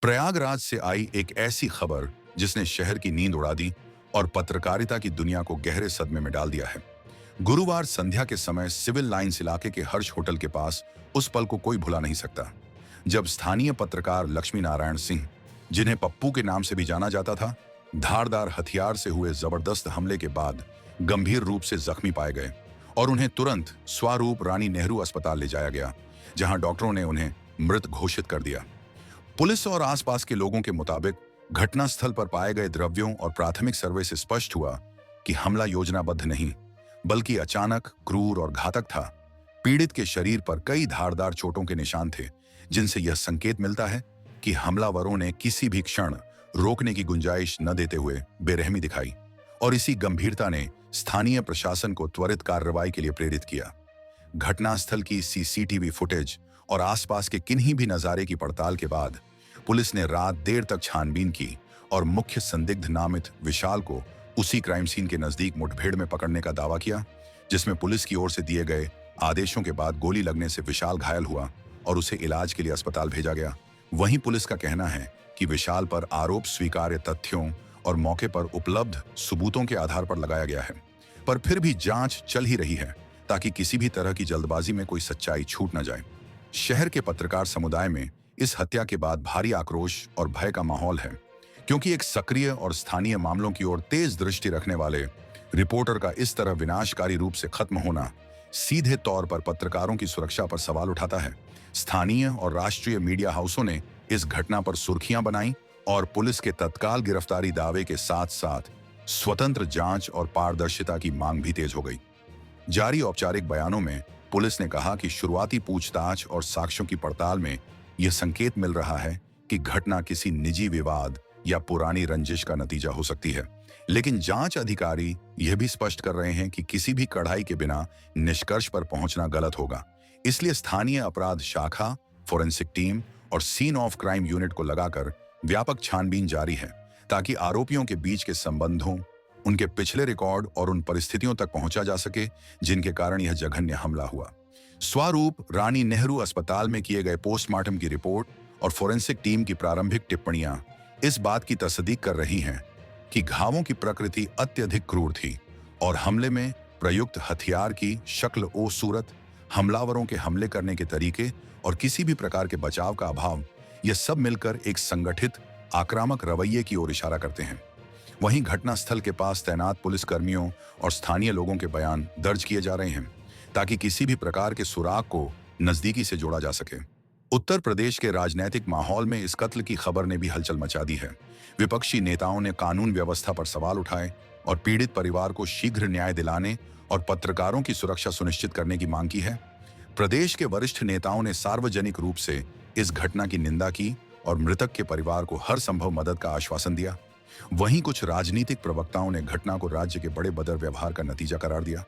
प्रयागराज से आई एक ऐसी खबर जिसने शहर की नींद उड़ा दी और पत्रकारिता की दुनिया को गहरे सदमे में डाल दिया है। गुरुवार संध्या के समय सिविल लाइंस इलाके के हर्ष होटल के पास उस पल को कोई भुला नहीं सकता, जब स्थानीय पत्रकार लक्ष्मी नारायण सिंह, जिन्हें पप्पू के नाम से भी जाना जाता था, धारदार हथियार से हुए जबरदस्त हमले के बाद गंभीर रूप से जख्मी पाए गए और उन्हें तुरंत स्वरूप रानी नेहरू अस्पताल ले जाया गया, जहां डॉक्टरों ने उन्हें मृत घोषित कर दिया। पुलिस और आसपास के लोगों के मुताबिक घटनास्थल पर पाए गए द्रव्यों और प्राथमिक सर्वे से स्पष्ट हुआ कि हमला योजनाबद्ध नहीं, बल्कि अचानक, क्रूर और घातक था। पीड़ित के शरीर पर कई धारदार चोटों के निशान थे, जिनसे यह संकेत मिलता है कि हमलावरों ने किसी भी क्षण रोकने की गुंजाइश न देते हुए बेरहमी दिखाई, और इसी गंभीरता ने स्थानीय प्रशासन को त्वरित कार्रवाई के लिए प्रेरित किया। घटनास्थल की सीसीटीवी फुटेज और आसपास के किन्हीं भी नजारे की पड़ताल के बाद पुलिस ने रात देर तक छानबीन की और मुख्य संदिग्ध नामित विशाल को उसी क्राइम सीन के नजदीक मुठभेड़ में पकड़ने का दावा किया, जिसमें पुलिस की ओर से दिए गए आदेशों के बाद गोली लगने से विशाल घायल हुआ और उसे इलाज के लिए अस्पताल भेजा गया। वहीं पुलिस का कहना है कि विशाल पर आरोप स्वीकार्य तथ्यों और मौके पर उपलब्ध सबूतों के आधार पर लगाया गया है, पर फिर भी जांच चल ही रही है ताकि किसी भी तरह की जल्दबाजी में कोई सच्चाई छूट न जाए। शहर के पत्रकार समुदाय में इस हत्या के बाद भारी आक्रोश और भय का माहौल है, क्योंकि एक सक्रिय और स्थानीय मामलों की ओर तेज दृष्टि रखने वाले रिपोर्टर का इस तरह विनाशकारी रूप से खत्म होना सीधे तौर पर पत्रकारों की सुरक्षा पर सवाल उठाता है। स्थानीय और राष्ट्रीय मीडिया हाउसों ने इस घटना पर सुर्खियां बनाई और पुलिस के तत्काल गिरफ्तारी दावे के साथ साथ स्वतंत्र जांच और पारदर्शिता की मांग भी तेज हो गई। जारी औपचारिक बयानों में पुलिस ने कहा कि शुरुआती पूछताछ और साक्ष्यों की पड़ताल में यह संकेत मिल रहा है कि घटना किसी निजी विवाद या पुरानी रंजिश का नतीजा हो सकती है, लेकिन जांच अधिकारी यह भी स्पष्ट कर रहे हैं कि किसी भी कड़ाई के बिना निष्कर्ष पर पहुंचना गलत होगा। इसलिए स्थानीय अपराध शाखा, फोरेंसिक टीम और सीन ऑफ क्राइम यूनिट को लगाकर व्यापक छानबीन जारी है, ताकि आरोपियों के बीच के संबंधों, उनके पिछले रिकॉर्ड और उन परिस्थितियों तक पहुंचा जा सके जिनके कारण यह जघन्य हमला हुआ। स्वरूप रानी नेहरू अस्पताल में किए गए पोस्टमार्टम की रिपोर्ट और फोरेंसिक टीम की प्रारंभिक टिप्पणियां इस बात की तस्दीक कर रही हैं कि घावों की प्रकृति अत्यधिक क्रूर थी और हमले में प्रयुक्त हथियार की शक्ल ओ सूरत, हमलावरों के हमले करने के तरीके और किसी भी प्रकार के बचाव का अभाव, यह सब मिलकर एक संगठित आक्रामक रवैये की ओर इशारा करते हैं। वहीं घटनास्थल के पास तैनात पुलिसकर्मियों और स्थानीय लोगों के बयान दर्ज किए जा रहे हैं, ताकि किसी भी प्रकार के सुराग को नजदीकी से जोड़ा जा सके। उत्तर प्रदेश के राजनीतिक माहौल में इस कत्ल की खबर ने भी हलचल मचा दी है। विपक्षी नेताओं ने कानून व्यवस्था पर सवाल उठाए और पीड़ित परिवार को शीघ्र न्याय दिलाने और पत्रकारों की सुरक्षा सुनिश्चित करने की मांग की है। प्रदेश के वरिष्ठ नेताओं ने सार्वजनिक रूप से इस घटना की निंदा की और मृतक के परिवार को हर संभव मदद का आश्वासन दिया। वहीं कुछ राजनीतिक प्रवक्ताओं ने घटना को राज्य के बड़े बदर व्यवहार का नतीजा करार दिया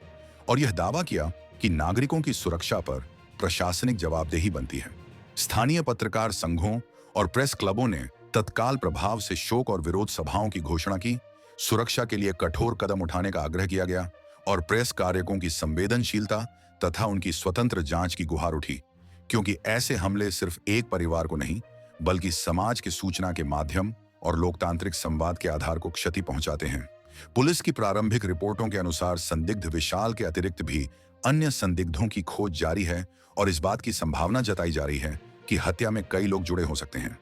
और यह दावा किया कि नागरिकों की सुरक्षा पर प्रशासनिक जवाबदेही बनती है। स्थानीय पत्रकार संघों और प्रेस क्लबों ने तत्काल प्रभाव से शोक और विरोध सभाओं की घोषणा की। सुरक्षा के लिए कठोर कदम उठाने का आग्रह किया गया और प्रेस कार्यकों की संवेदनशीलता तथा उनकी स्वतंत्र जांच की गुहार उठी, क्योंकि ऐसे हमले सिर्फ एक परिवार को नहीं, बल्कि समाज के सूचना के माध्यम और लोकतांत्रिक संवाद के आधार को क्षति पहुंचाते हैं। पुलिस की प्रारंभिक रिपोर्टों के अनुसार संदिग्ध विशाल के अतिरिक्त भी अन्य संदिग्धों की खोज जारी है और इस बात की संभावना जताई जा रही है कि हत्या में कई लोग जुड़े हो सकते हैं।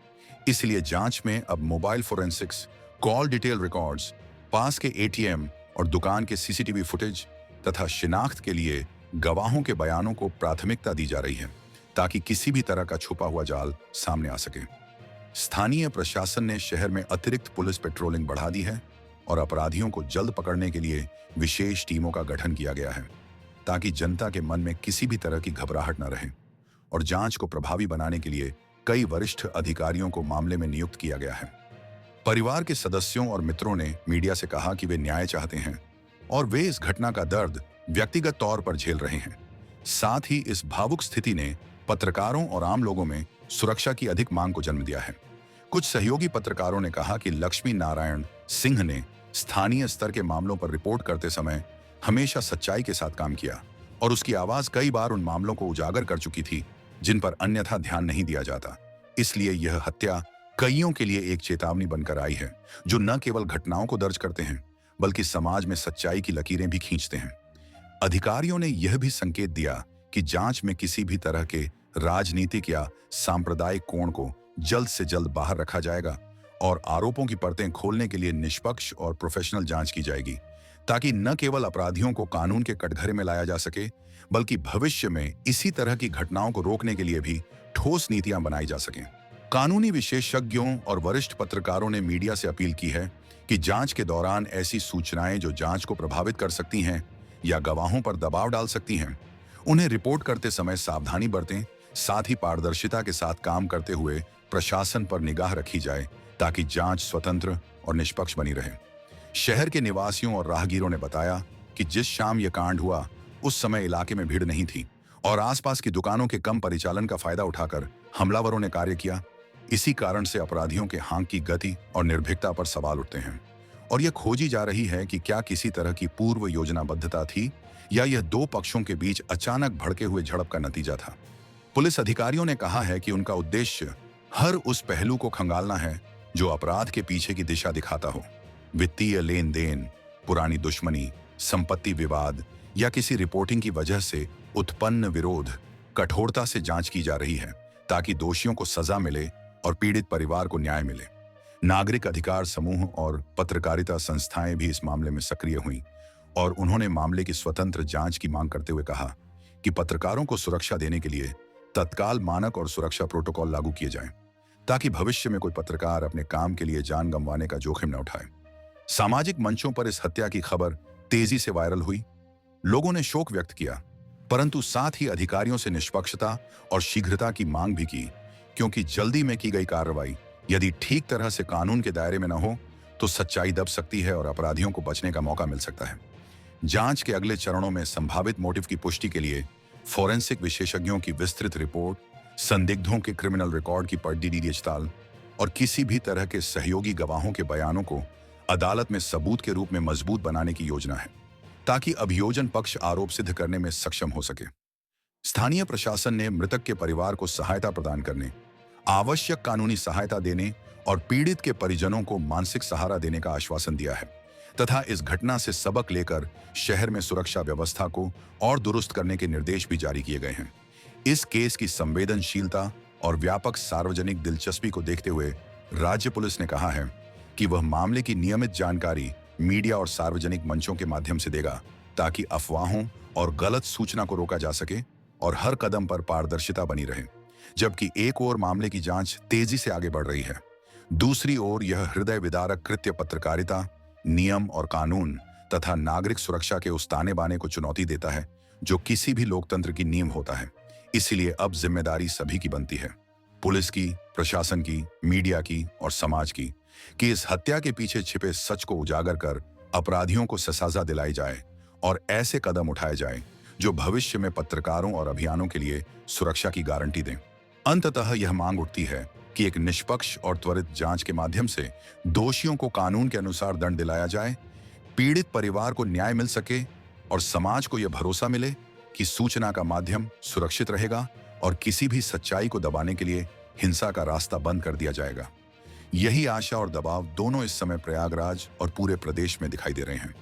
इसलिए जांच में अब mobile forensics, call detail records, पास के एटीएम और दुकान के सीसीटीवी फुटेज तथा शिनाख्त के लिए गवाहों के बयानों को प्राथमिकता दी जा रही है, ताकि किसी भी तरह का छुपा हुआ जाल सामने आ सके। स्थानीय प्रशासन ने शहर में अतिरिक्त पुलिस पेट्रोलिंग बढ़ा दी है और अपराधियों को जल्द पकड़ने के लिए विशेष टीमों का गठन किया गया है, ताकि जनता के मन में किसी भी तरह की घबराहट न रहे। और जांच को प्रभावी बनाने के लिए कई वरिष्ठ अधिकारियों को मामले में नियुक्त किया गया है। परिवार के सदस्यों और मित्रों ने मीडिया से कहा कि वे न्याय चाहते हैं और वे इस घटना का दर्द व्यक्तिगत तौर पर झेल रहे हैं। साथ ही इस भावुक स्थिति ने पत्रकारों और आम लोगों में सुरक्षा की अधिक मांग को जन्म दिया है। कुछ सहयोगी पत्रकारों ने कहा कि लक्ष्मी नारायण सिंह ने स्थानीय स्तर के मामलों पर रिपोर्ट करते समय हमेशा सच्चाई के साथ काम किया और उसकी आवाज कई बार उन मामलों को उजागर कर चुकी थी जिन पर अन्यथा ध्यान नहीं दिया जाता। इसलिए यह हत्या कईयों के लिए एक चेतावनी बनकर आई है, जो न केवल घटनाओं को दर्ज करते हैं बल्कि समाज में सच्चाई की लकीरें भी खींचते हैं। अधिकारियों ने यह भी संकेत दिया कि जांच में किसी भी तरह के राजनीतिक या सांप्रदायिक कोण को जल्द से जल्द बाहर रखा जाएगा और आरोपों की परतें खोलने के लिए निष्पक्ष और प्रोफेशनल जांच की जाएगी, ताकि न केवल अपराधियों को कानून के कटघरे में लाया जा सके बल्कि भविष्य में इसी तरह की घटनाओं को रोकने के लिए भी ठोस नीतियां बनाई जा सकें। कानूनी विशेषज्ञों और वरिष्ठ पत्रकारों ने मीडिया से अपील की है कि जांच के दौरान ऐसी सूचनाएं जो जांच को प्रभावित कर सकती हैं या गवाहों पर दबाव डाल सकती हैं, उन्हें रिपोर्ट करते समय सावधानी बरतें। साथ ही पारदर्शिता के साथ काम करते हुए प्रशासन पर निगाह रखी जाए ताकि जांच स्वतंत्र और निष्पक्ष बनी रहे। शहर के निवासियों और राहगीरों ने बताया कि जिस शाम यह कांड हुआ उस समय इलाके में भीड़ नहीं थी और आसपास की दुकानों के कम परिचालन का फायदा उठाकर हमलावरों ने कार्य किया। इसी कारण से अपराधियों के हाथ की गति और निर्भीकता पर सवाल उठते हैं और यह खोजी जा रही है कि क्या किसी तरह की पूर्व योजनाबद्धता थी या यह दो पक्षों के बीच अचानक भड़के हुए झड़प का नतीजा था। पुलिस अधिकारियों ने कहा है कि उनका उद्देश्य हर उस पहलू को खंगालना है जो अपराध के पीछे की दिशा दिखाता हो। वित्तीय लेन देन, पुरानी दुश्मनी, संपत्ति विवाद या किसी रिपोर्टिंग की वजह से उत्पन्न विरोध कठोरता से जांच की जा रही है ताकि दोषियों को सजा मिले और पीड़ित परिवार को न्याय मिले। नागरिक अधिकार समूह और पत्रकारिता संस्थाएं भी इस मामले में सक्रिय हुईं और उन्होंने मामले की स्वतंत्र जांच की मांग करते हुए कहा कि पत्रकारों को सुरक्षा देने के लिए तत्काल मानक और सुरक्षा प्रोटोकॉल लागू किए जाएं, ताकि भविष्य में कोई पत्रकार अपने काम के लिए जान गंवाने का जोखिम न उठाए। सामाजिक मंचों पर इस हत्या की खबर तेजी से वायरल हुई। लोगों ने शोक व्यक्त किया, परंतु साथ ही अधिकारियों से निष्पक्षता और शीघ्रता की मांग भी की, क्योंकि जल्दी में की गई कार्रवाई यदि ठीक तरह से कानून के दायरे में न हो तो सच्चाई दब सकती है और अपराधियों को बचने का मौका मिल सकता है। जांच के अगले चरणों में संभावित मोटिव की पुष्टि के लिए फोरेंसिक विशेषज्ञों की विस्तृत रिपोर्ट, संदिग्धों के क्रिमिनल रिकॉर्ड की पड़ताल डिजिटल और किसी भी तरह के सहयोगी गवाहों के बयानों को अदालत में सबूत के रूप में मजबूत बनाने की योजना है, ताकि अभियोजन पक्ष आरोप सिद्ध करने में सक्षम हो सके। स्थानीय प्रशासन ने मृतक के परिवार को सहायता प्रदान करने, आवश्यक कानूनी सहायता देने और पीड़ित के परिजनों को मानसिक सहारा देने का आश्वासन दिया है तथा इस घटना से सबक लेकर शहर में सुरक्षा व्यवस्था को और दुरुस्त करने के निर्देश भी जारी किए गए हैं। इस केस की संवेदनशीलता और व्यापक सार्वजनिक दिलचस्पी को देखते हुए राज्य पुलिस ने कहा है कि वह मामले की नियमित जानकारी मीडिया और सार्वजनिक मंचों के माध्यम से देगा, ताकि अफवाहों और गलत सूचना को रोका जा सके और हर कदम पर पारदर्शिता बनी रहे। जबकि एक ओर मामले की जांच तेजी से आगे बढ़ रही है, दूसरी ओर यह हृदय विदारक कृत्य पत्रकारिता, नियम और कानून तथा नागरिक सुरक्षा के उस ताने बाने को चुनौती देता है जो किसी भी लोकतंत्र की नींव होता है। इसीलिए अब जिम्मेदारी सभी की बनती है, पुलिस की, प्रशासन की, मीडिया की और समाज की, कि इस हत्या के पीछे छिपे सच को उजागर कर अपराधियों को सजा दिलाई जाए और ऐसे कदम उठाए जाए जो भविष्य में पत्रकारों और अभियानों के लिए सुरक्षा की गारंटी दें। अंततः यह मांग उठती है कि एक निष्पक्ष और त्वरित जांच के माध्यम से दोषियों को कानून के अनुसार दंड दिलाया जाए, पीड़ित परिवार को न्याय मिल सके और समाज को यह भरोसा मिले कि सूचना का माध्यम सुरक्षित रहेगा और किसी भी सच्चाई को दबाने के लिए हिंसा का रास्ता बंद कर दिया जाएगा। यही आशा और दबाव दोनों इस समय प्रयागराज और पूरे प्रदेश में दिखाई दे रहे हैं।